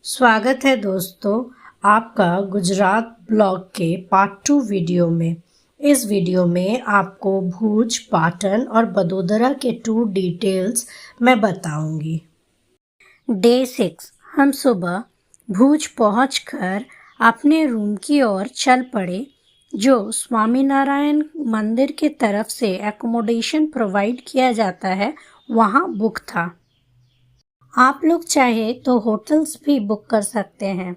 स्वागत है दोस्तों आपका गुजरात ब्लॉग के पार्ट 2 वीडियो में। इस वीडियो में आपको भुज, पाटन और बडोदरा के टूर डिटेल्स मैं बताऊंगी। डे 6 हम सुबह भुज पहुंचकर अपने रूम की ओर चल पड़े, जो स्वामीनारायण मंदिर की तरफ से एकोमोडेशन प्रोवाइड किया जाता है वहां बुक था। आप लोग चाहे तो होटल्स भी बुक कर सकते हैं।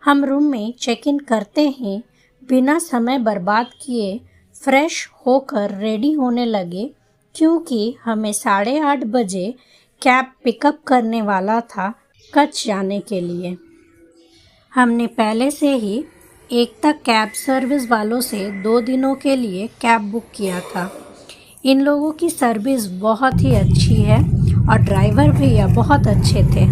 हम रूम में चेक इन करते ही बिना समय बर्बाद किए फ्रेश होकर रेडी होने लगे, क्योंकि हमें 8:30 बजे कैब पिकअप करने वाला था कच्छ जाने के लिए। हमने पहले से ही एकता कैब सर्विस वालों से 2 दिनों के लिए कैब बुक किया था। इन लोगों की सर्विस बहुत ही अच्छी है और ड्राइवर भैया बहुत अच्छे थे।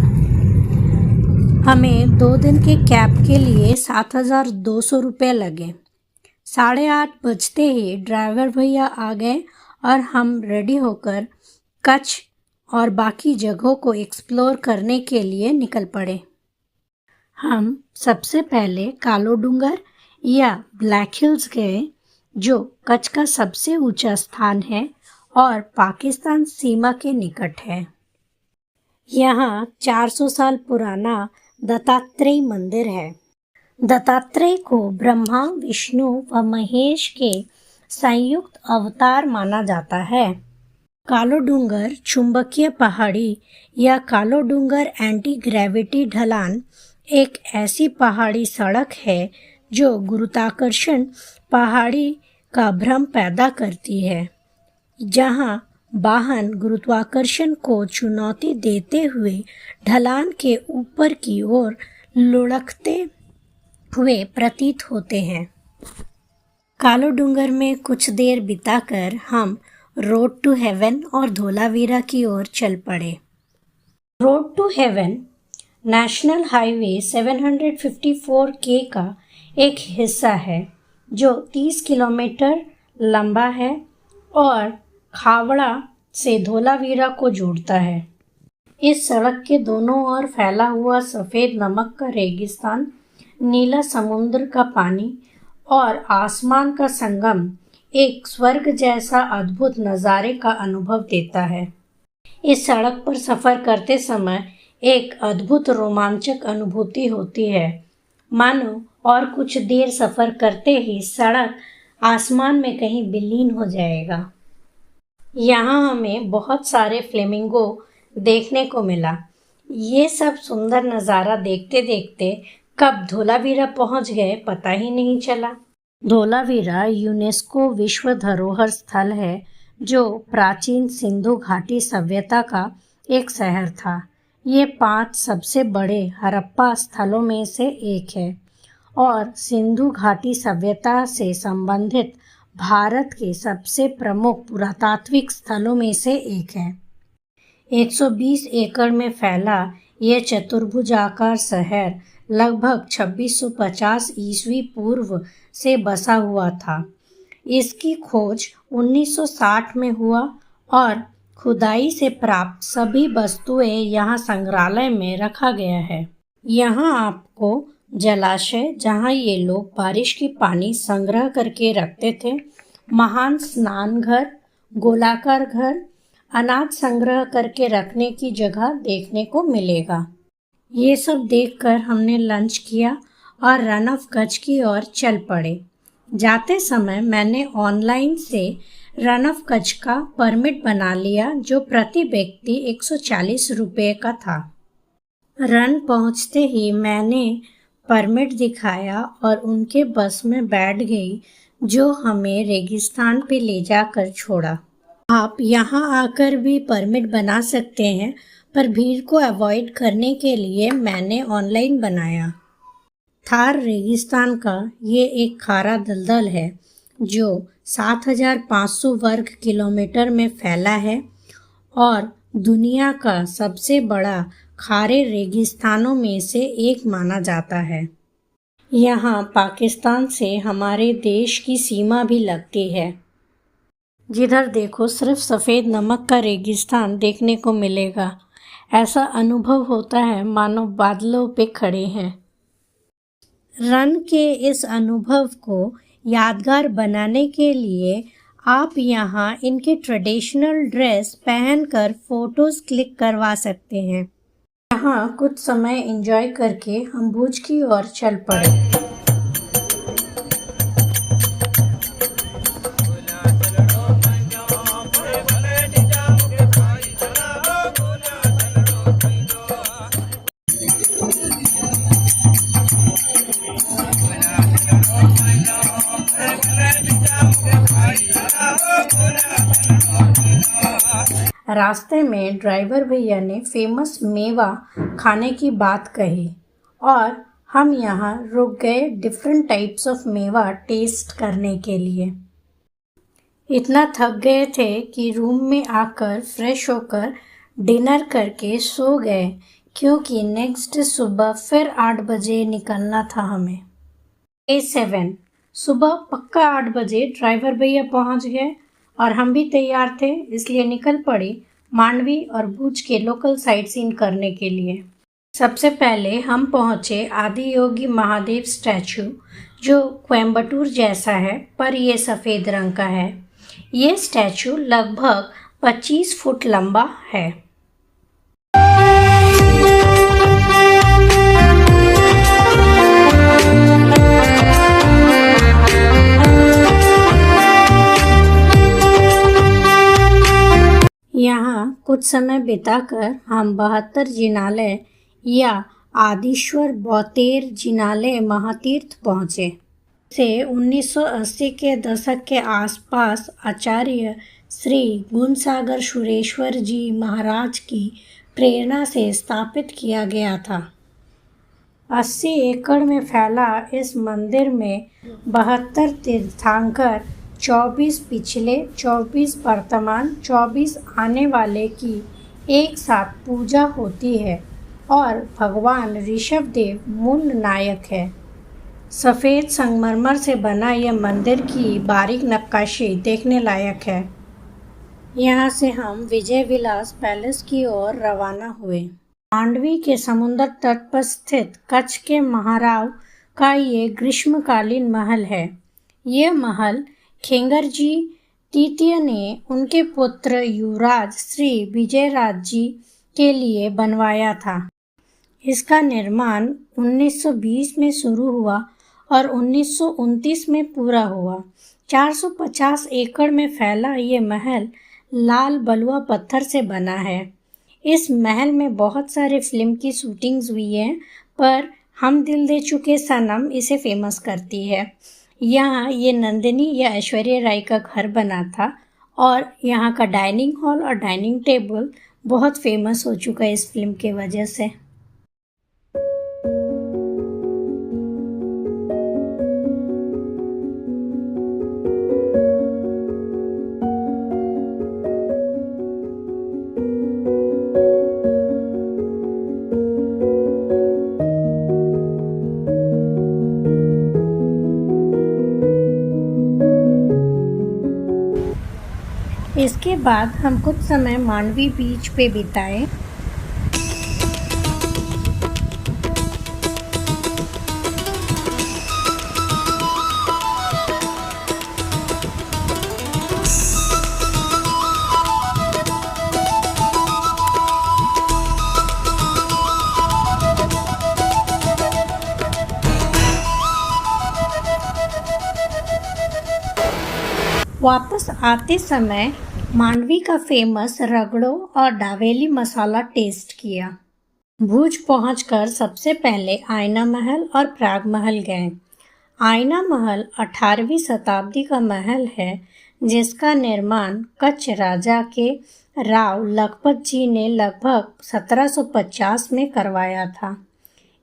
हमें 2 दिन के कैब के लिए 7,200 रुपये लगे। 8:30 बजते ही ड्राइवर भैया आ गए और हम रेडी होकर कच्छ और बाकी जगहों को एक्सप्लोर करने के लिए निकल पड़े। हम सबसे पहले कालो डूंगर या ब्लैक हिल्स गए, जो कच्छ का सबसे ऊंचा स्थान है और पाकिस्तान सीमा के निकट है। यहाँ 400 साल पुराना दत्तात्रेय मंदिर है। दत्तात्रेय को ब्रह्मा, विष्णु व महेश के संयुक्त अवतार माना जाता है। कालो डूंगर चुंबकीय पहाड़ी या कालो डूंगर एंटी ग्रेविटी ढलान एक ऐसी पहाड़ी सड़क है जो गुरुत्वाकर्षण पहाड़ी का भ्रम पैदा करती है, जहां वाहन गुरुत्वाकर्षण को चुनौती देते हुए ढलान के ऊपर की ओर लुढ़कते हुए प्रतीत होते हैं। कालो डूंगर में कुछ देर बिताकर हम रोड टू हेवन और धोलावीरा की ओर चल पड़े। Road to heaven national highway 754K का एक हिस्सा है, जो 30 किलोमीटर लंबा है और खावड़ा से धोलावीरा को जोड़ता है। इस सड़क के दोनों ओर फैला हुआ सफ़ेद नमक का रेगिस्तान, नीला समुद्र का पानी और आसमान का संगम एक स्वर्ग जैसा अद्भुत नज़ारे का अनुभव देता है। इस सड़क पर सफ़र करते समय एक अद्भुत रोमांचक अनुभूति होती है, मानो और कुछ देर सफ़र करते ही सड़क आसमान में कहीं विलीन हो जाएगा। यहाँ हमें बहुत सारे फ्लेमिंगो देखने को मिला। ये सब सुंदर नज़ारा देखते देखते कब धोलावीरा पहुँच गए पता ही नहीं चला। धोलावीरा यूनेस्को विश्व धरोहर स्थल है, जो प्राचीन सिंधु घाटी सभ्यता का एक शहर था। ये 5 सबसे बड़े हड़प्पा स्थलों में से एक है और सिंधु घाटी सभ्यता से संबंधित भारत के सबसे प्रमुख पुरातात्विक स्थलों में से एक है। 120 एकड़ में फैला यह चतुर्भुजाकार शहर लगभग 2650 ईस्वी पूर्व से बसा हुआ था। इसकी खोज 1960 में हुआ और खुदाई से प्राप्त सभी वस्तुएं यहाँ संग्रहालय में रखा गया है। यहाँ आपको जलाशय, जहाँ ये लोग बारिश की पानी संग्रह करके रखते थे, महान स्नान घर, गोलाकार घर, अनाज संग्रह करके रखने की जगह देखने को मिलेगा। ये सब देखकर हमने लंच किया और रन ऑफ कच्छ की ओर चल पड़े। जाते समय मैंने ऑनलाइन से रन ऑफ कच्छ का परमिट बना लिया, जो प्रति व्यक्ति 140 रुपये का था। रन पहुँचते ही मैंने परमिट दिखाया और उनके बस में बैठ गई, जो हमें रेगिस्तान पे ले जाकर छोड़ा। आप यहाँ आकर भी परमिट बना सकते हैं, पर भीड़ को अवॉइड करने के लिए मैंने ऑनलाइन बनाया। थार रेगिस्तान का ये एक खारा दलदल है, जो 7,500 वर्ग किलोमीटर में फैला है और दुनिया का सबसे बड़ा खारे रेगिस्तानों में से एक माना जाता है। यहाँ पाकिस्तान से हमारे देश की सीमा भी लगती है। जिधर देखो सिर्फ सफ़ेद नमक का रेगिस्तान देखने को मिलेगा। ऐसा अनुभव होता है मानो बादलों पे खड़े हैं। रन के इस अनुभव को यादगार बनाने के लिए आप यहाँ इनके ट्रेडिशनल ड्रेस पहनकर फोटोज क्लिक करवा सकते हैं। यहाँ कुछ समय एंजॉय करके हम भुज की ओर चल पड़े। रास्ते में ड्राइवर भैया ने फेमस मेवा खाने की बात कही और हम यहाँ रुक गए डिफरेंट टाइप्स ऑफ मेवा टेस्ट करने के लिए। इतना थक गए थे कि रूम में आकर फ्रेश होकर डिनर करके सो गए, क्योंकि नेक्स्ट सुबह फिर 8 बजे निकलना था हमें। Day 7 सुबह पक्का 8 बजे ड्राइवर भैया पहुँच गए और हम भी तैयार थे, इसलिए निकल पड़ी मांडवी और भुज के लोकल साइट सीन करने के लिए। सबसे पहले हम पहुँचे आदि योगी महादेव स्टैचू, जो कोयम्बटूर जैसा है पर ये सफ़ेद रंग का है। ये स्टैचू लगभग 25 फुट लंबा है। यहाँ कुछ समय बिताकर हम 72 जिनालय या आदिश्वर बौतेर जिनालय महातीर्थ पहुँचे। से 1980 के दशक के आसपास आचार्य श्री गुणसागर सुरेश्वर जी महाराज की प्रेरणा से स्थापित किया गया था। 80 एकड़ में फैला इस मंदिर में 72 तीर्थंकर, 24 पिछले, 24 वर्तमान, 24 आने वाले की एक साथ पूजा होती है और भगवान ऋषभदेव मूल नायक है। सफ़ेद संगमरमर से बना यह मंदिर की बारीक नक्काशी देखने लायक है। यहाँ से हम विजय विलास पैलेस की ओर रवाना हुए। मांडवी के समुद्र तट पर स्थित कच्छ के महाराव का ये ग्रीष्मकालीन महल है। ये महल खेंगरजी तृतीय ने उनके पुत्र युवराज श्री विजयराज जी के लिए बनवाया था। इसका निर्माण 1920 में शुरू हुआ और 1929 में पूरा हुआ। 450 एकड़ में फैला ये महल लाल बलुआ पत्थर से बना है। इस महल में बहुत सारे फिल्म की शूटिंग्स हुई हैं, पर हम दिल दे चुके सनम इसे फेमस करती है। यहाँ ये नंदिनी या ऐश्वर्या राय का घर बना था और यहाँ का डाइनिंग हॉल और डाइनिंग टेबल बहुत फेमस हो चुका है इस फिल्म के वजह से। इसके बाद हम कुछ समय मांडवी बीच पे बिताए। वापस आते समय मांडवी का फेमस रगड़ो और डावेली मसाला टेस्ट किया। भुज पहुंचकर सबसे पहले आईना महल और प्राग महल गए। आईना महल 18वीं शताब्दी का महल है, जिसका निर्माण कच्छ राजा के राव लखपत जी ने लगभग 1750 में करवाया था।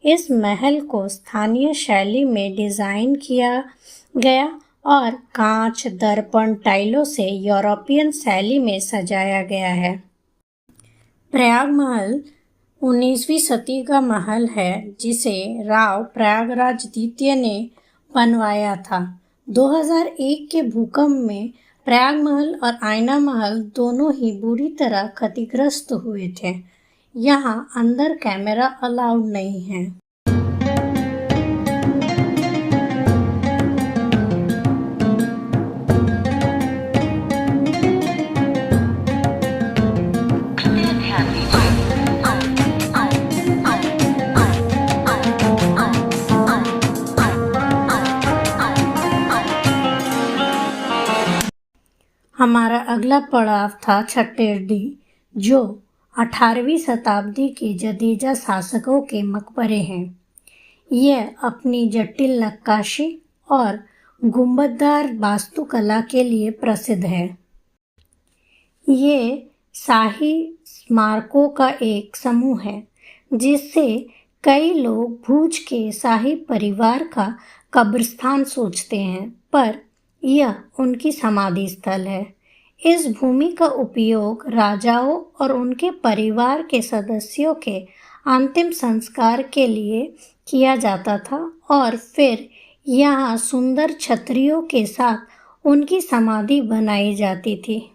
इस महल को स्थानीय शैली में डिज़ाइन किया गया और कांच, दर्पण, टाइलों से यूरोपियन शैली में सजाया गया है। प्रयाग महल 19वीं सदी का महल है, जिसे राव प्रयागराज द्वितीय ने बनवाया था। 2001 के भूकंप में प्रयाग महल और आईना महल दोनों ही बुरी तरह क्षतिग्रस्त हुए थे। यहाँ अंदर कैमरा अलाउड नहीं है। हमारा अगला पड़ाव था छठेरडी, जो 18वीं शताब्दी के जडेजा शासकों के मकबरे हैं। यह अपनी जटिल नक्काशी और गुंबददार वास्तुकला के लिए प्रसिद्ध है। ये शाही स्मारकों का एक समूह है जिससे कई लोग भुज के शाही परिवार का कब्रिस्तान सोचते हैं, पर यह उनकी समाधि स्थल है। इस भूमि का उपयोग राजाओं और उनके परिवार के सदस्यों के अंतिम संस्कार के लिए किया जाता था और फिर यहाँ सुंदर छतरियों के साथ उनकी समाधि बनाई जाती थी।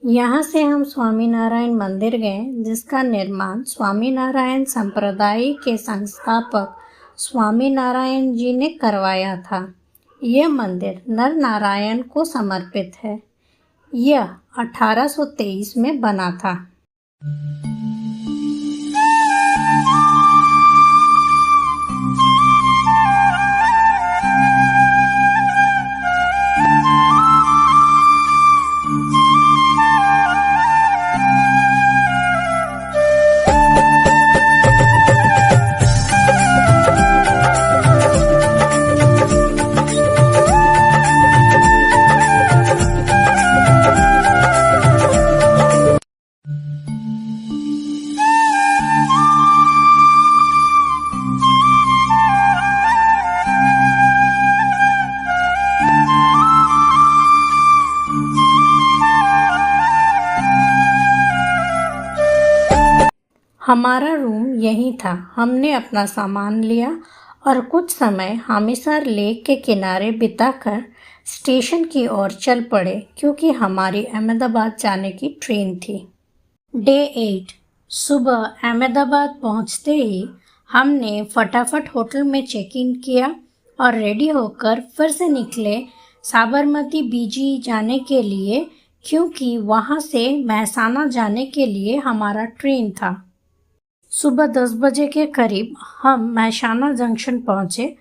यहाँ से हम स्वामीनारायण मंदिर गए, जिसका निर्माण स्वामीनारायण संप्रदाय के संस्थापक स्वामीनारायण जी ने करवाया था। यह मंदिर नर नारायण को समर्पित है। यह 1823 में बना था। हमारा रूम यहीं था। हमने अपना सामान लिया और कुछ समय हामिसार लेक के किनारे बिताकर स्टेशन की ओर चल पड़े, क्योंकि हमारी अहमदाबाद जाने की ट्रेन थी। डे 8 सुबह अहमदाबाद पहुंचते ही हमने फटाफट होटल में चेक इन किया और रेडी होकर फिर से निकले साबरमती बीजी जाने के लिए, क्योंकि वहां से महसाना जाने के लिए हमारा ट्रेन था। सुबह 10 बजे के करीब हम महसाना जंक्शन पहुंचे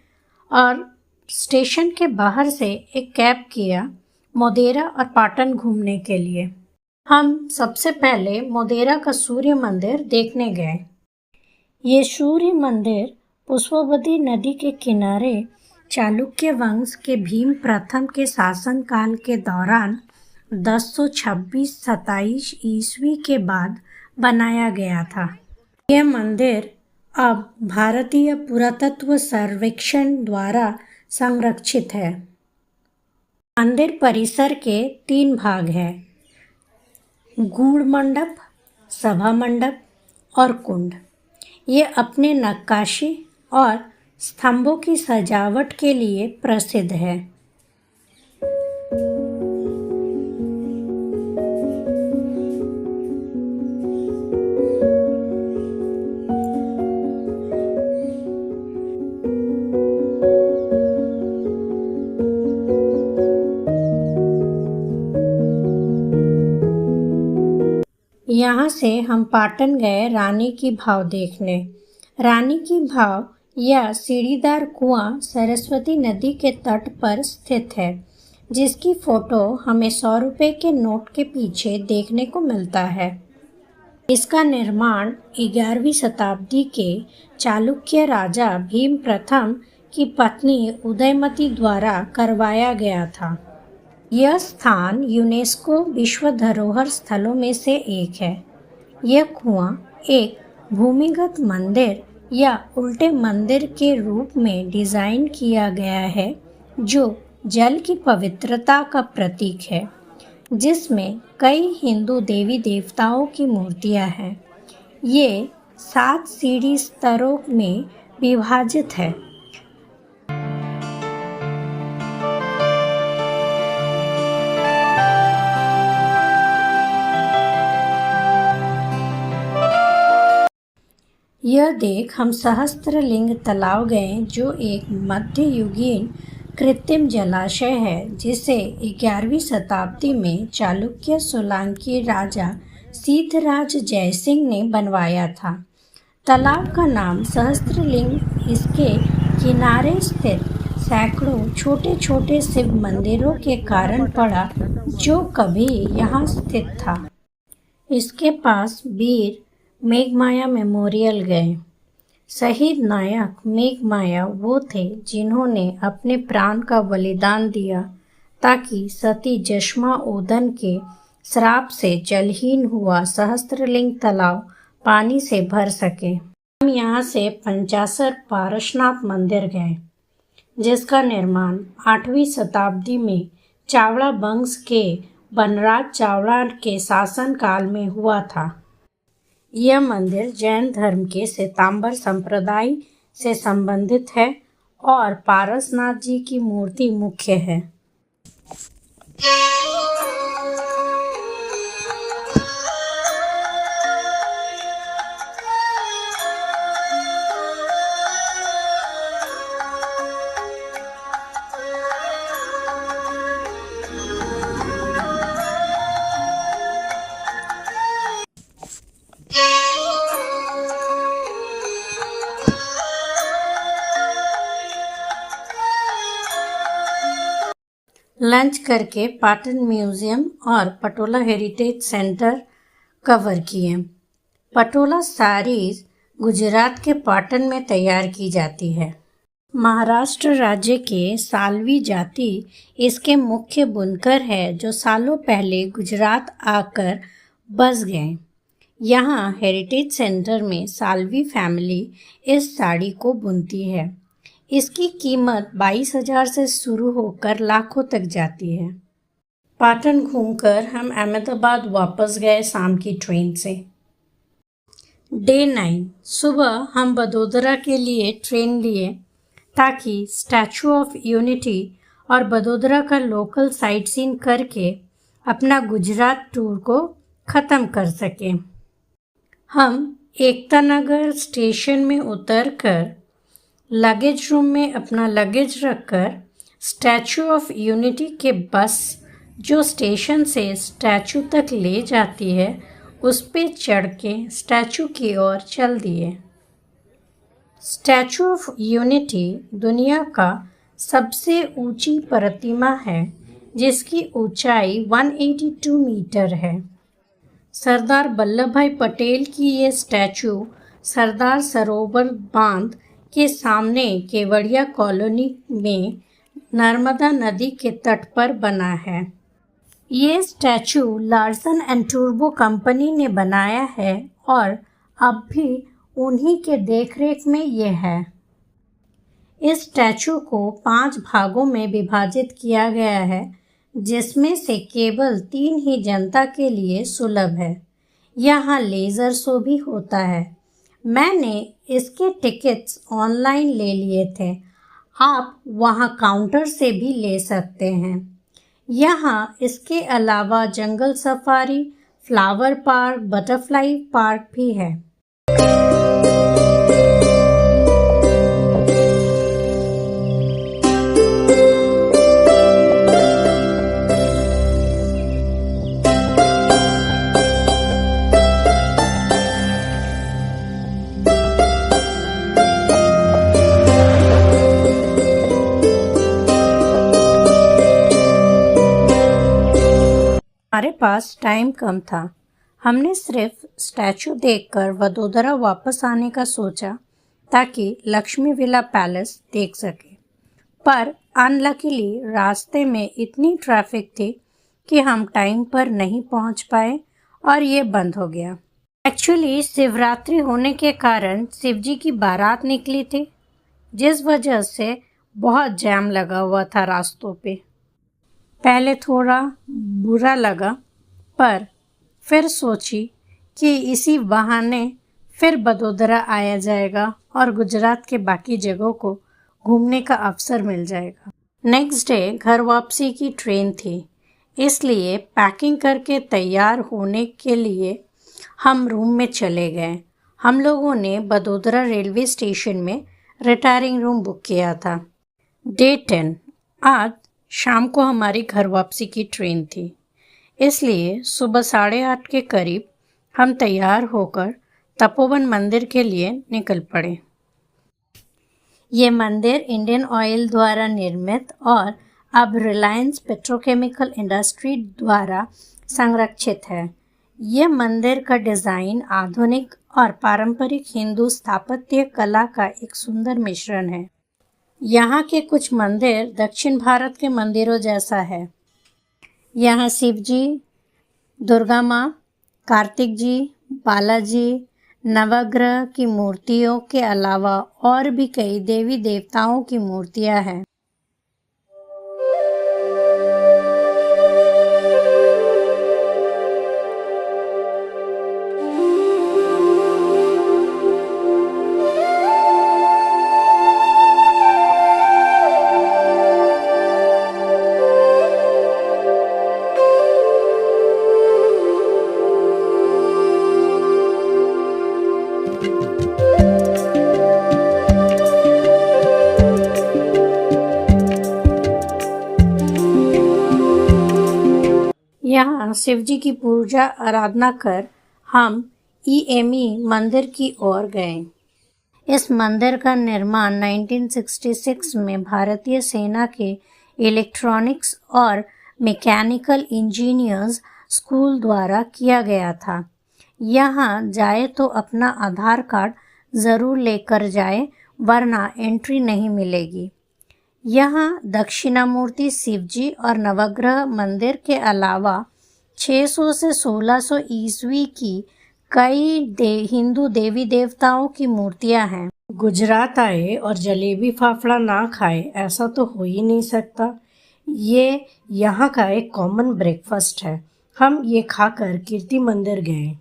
और स्टेशन के बाहर से एक कैब किया मोदेरा और पाटन घूमने के लिए। हम सबसे पहले मोदेरा का सूर्य मंदिर देखने गए। ये सूर्य मंदिर पुष्पवती नदी के किनारे चालुक्य वंश के भीम प्रथम के शासनकाल के दौरान 1026-27 ईस्वी के बाद बनाया गया था। यह मंदिर अब भारतीय पुरातत्व सर्वेक्षण द्वारा संरक्षित है। मंदिर परिसर के 3 भाग हैं: गूढ़ मंडप, सभा मंडप और कुंड। ये अपने नक्काशी और स्तंभों की सजावट के लिए प्रसिद्ध है। यहाँ से हम पाटन गए रानी की भाव देखने। रानी की भाव या सीढ़ीदार कुआं सरस्वती नदी के तट पर स्थित है, जिसकी फोटो हमें 100 रुपये के नोट के पीछे देखने को मिलता है। इसका निर्माण 11वीं शताब्दी के चालुक्य राजा भीम प्रथम की पत्नी उदयमती द्वारा करवाया गया था। यह स्थान यूनेस्को विश्व धरोहर स्थलों में से एक है। यह कुआं एक भूमिगत मंदिर या उल्टे मंदिर के रूप में डिज़ाइन किया गया है, जो जल की पवित्रता का प्रतीक है, जिसमें कई हिंदू देवी देवताओं की मूर्तियां हैं। ये 7 सीढ़ी स्तरों में विभाजित है। यह देख हम सहस्त्रलिंग तालाब गए, जो एक मध्ययुगीन कृत्रिम जलाशय है, जिसे 11वीं शताब्दी में चालुक्य सोलंकी राजा सिद्धराज जयसिंह ने बनवाया था। तालाब का नाम सहस्त्रलिंग इसके किनारे स्थित सैकड़ों छोटे छोटे शिव मंदिरों के कारण पड़ा, जो कभी यहाँ स्थित था। इसके पास वीर मेघमाया मेमोरियल गए। शहीद नायक मेघमाया वो थे जिन्होंने अपने प्राण का बलिदान दिया ताकि सती जश्माओदन के श्राप से जलहीन हुआ सहस्त्रलिंग तालाब पानी से भर सके। हम यहाँ से पंचासर पारसनाथ मंदिर गए, जिसका निर्माण 8वीं शताब्दी में चावड़ा वंश के बनराज चावड़ा के शासनकाल में हुआ था। यह मंदिर जैन धर्म के श्वेतांबर संप्रदाय से संबंधित है और पारसनाथ जी की मूर्ति मुख्य है। लंच करके पाटन म्यूजियम और पटोला हेरिटेज सेंटर कवर किए। पटोला साड़ीज गुजरात के पाटन में तैयार की जाती है। महाराष्ट्र राज्य के सालवी जाति इसके मुख्य बुनकर है, जो सालों पहले गुजरात आकर बस गए। यहाँ हेरिटेज सेंटर में सालवी फैमिली इस साड़ी को बुनती है। इसकी कीमत 22,000 से शुरू होकर लाखों तक जाती है। पाटन घूमकर हम अहमदाबाद वापस गए शाम की ट्रेन से। डे 9 सुबह हम बड़ोदरा के लिए ट्रेन लिए ताकि स्टैचू ऑफ यूनिटी और बड़ोदरा का लोकल साइट सीन करके अपना गुजरात टूर को ख़त्म कर सकें। हम एकता नगर स्टेशन में उतरकर लगेज रूम में अपना लगेज रखकर स्टैचू ऑफ यूनिटी के बस जो स्टेशन से स्टैचू तक ले जाती है, उस पे चढ़ के स्टैचू की ओर चल दिए। स्टैचू ऑफ यूनिटी दुनिया का सबसे ऊंची प्रतिमा है, जिसकी ऊंचाई 182 मीटर है। सरदार वल्लभ भाई पटेल की ये स्टैचू सरदार सरोवर बांध के सामने केवड़िया कॉलोनी में नर्मदा नदी के तट पर बना है। ये statue Larsen and Toubro company ने बनाया है और अब भी उन्हीं के देखरेख में ये है। इस स्टैचू को 5 भागों में विभाजित किया गया है, जिसमें से केवल 3 ही जनता के लिए सुलभ है। यहाँ लेज़र शो भी होता है। मैंने इसके टिकट्स ऑनलाइन ले लिए थे। आप वहाँ काउंटर से भी ले सकते हैं। यहाँ इसके अलावा जंगल safari, flower park, butterfly park भी है। हमारे पास टाइम कम था। हमने सिर्फ स्टैचू देखकर वडोदरा वापस आने का सोचा ताकि लक्ष्मी विला पैलेस देख सके। पर अनलकीली रास्ते में इतनी ट्रैफिक थी कि हम टाइम पर नहीं पहुंच पाए और ये बंद हो गया। एक्चुअली शिवरात्रि होने के कारण शिवजी की बारात निकली थी, जिस वजह से बहुत जाम लगा हुआ था रास्तों पे। पहले थोड़ा बुरा लगा, पर फिर सोची कि इसी बहाने फिर वडोदरा आया जाएगा और गुजरात के बाकी जगहों को घूमने का अवसर मिल जाएगा। नेक्स्ट डे घर वापसी की ट्रेन थी, इसलिए पैकिंग करके तैयार होने के लिए हम रूम में चले गए। हम लोगों ने वडोदरा रेलवे स्टेशन में रिटायरिंग रूम बुक किया था। डे 10 आज शाम को हमारी घर वापसी की ट्रेन थी, इसलिए सुबह 8:30 के करीब हम तैयार होकर तपोवन मंदिर के लिए निकल पड़े। ये मंदिर इंडियन ऑयल द्वारा निर्मित और अब रिलायंस पेट्रोकेमिकल इंडस्ट्री द्वारा संरक्षित है। यह मंदिर का डिज़ाइन आधुनिक और पारंपरिक हिंदू स्थापत्य कला का एक सुंदर मिश्रण है। यहाँ के कुछ मंदिर दक्षिण भारत के मंदिरों जैसा है। यहाँ शिव जी, दुर्गा माँ, कार्तिक जी, बालाजी, नवग्रह की मूर्तियों के अलावा और भी कई देवी देवताओं की मूर्तियाँ हैं। यहाँ शिव जी की पूजा आराधना कर हम ईएमई मंदिर की ओर गए। इस मंदिर का निर्माण 1966 में भारतीय सेना के इलेक्ट्रॉनिक्स और मैकेनिकल इंजीनियर्स स्कूल द्वारा किया गया था। यहाँ जाए तो अपना आधार कार्ड ज़रूर लेकर जाए, वरना एंट्री नहीं मिलेगी। यहाँ दक्षिणामूर्ति शिवजी और नवग्रह मंदिर के अलावा 600 से 1600 ईस्वी की कई हिंदू देवी देवताओं की मूर्तियाँ हैं। गुजरात आए और जलेबी फाफड़ा ना खाए ऐसा तो हो ही नहीं सकता। ये यहाँ का एक कॉमन ब्रेकफास्ट है। हम ये खाकर कीर्ति मंदिर गए,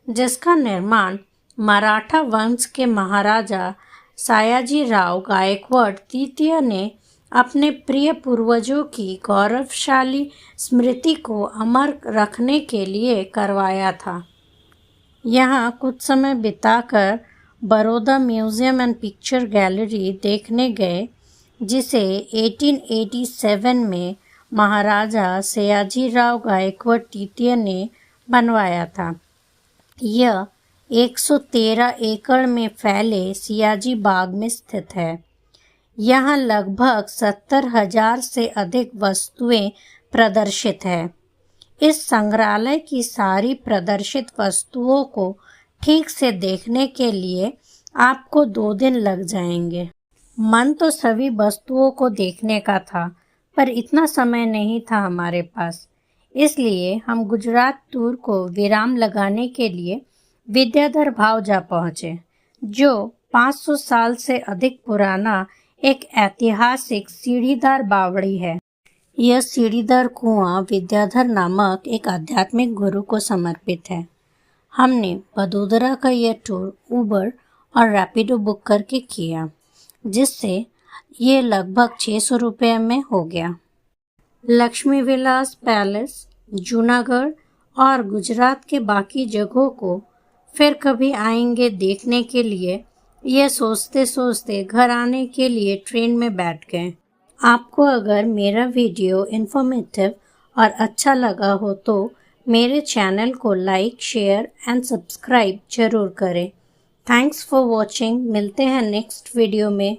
जिसका निर्माण मराठा वंश के महाराजा सयाजी राव गायकवाड़ तृतीय ने अपने प्रिय पूर्वजों की गौरवशाली स्मृति को अमर रखने के लिए करवाया था। यहाँ कुछ समय बिताकर Baroda museum and picture gallery देखने गए, जिसे 1887 में महाराजा सयाजी राव गायकवाड़ तृतीय ने बनवाया था। यह 113 एकड़ में फैले सियाजी बाग में स्थित है। यहाँ लगभग 70,000 से अधिक वस्तुएं प्रदर्शित है। इस संग्रहालय की सारी प्रदर्शित वस्तुओं को ठीक से देखने के लिए आपको 2 दिन लग जाएंगे। मन तो सभी वस्तुओं को देखने का था, पर इतना समय नहीं था हमारे पास, इसलिए हम गुजरात टूर को विराम लगाने के लिए विद्याधर भाव जा पहुँचे, जो 500 साल से अधिक पुराना एक ऐतिहासिक सीढ़ीदार बावड़ी है। यह सीढ़ीदार कुआं विद्याधर नामक एक आध्यात्मिक गुरु को समर्पित है। हमने वडोदरा का यह टूर उबर और रैपिडो बुक करके किया, जिससे ये लगभग 600 रुपये में हो गया। लक्ष्मी विलास पैलेस, जूनागढ़ और गुजरात के बाकी जगहों को फिर कभी आएंगे देखने के लिए, यह सोचते सोचते घर आने के लिए ट्रेन में बैठ गए। आपको अगर मेरा वीडियो इन्फॉर्मेटिव और अच्छा लगा हो तो मेरे चैनल को लाइक, शेयर एंड सब्सक्राइब जरूर करें। Thanks for watching. मिलते हैं नेक्स्ट वीडियो में।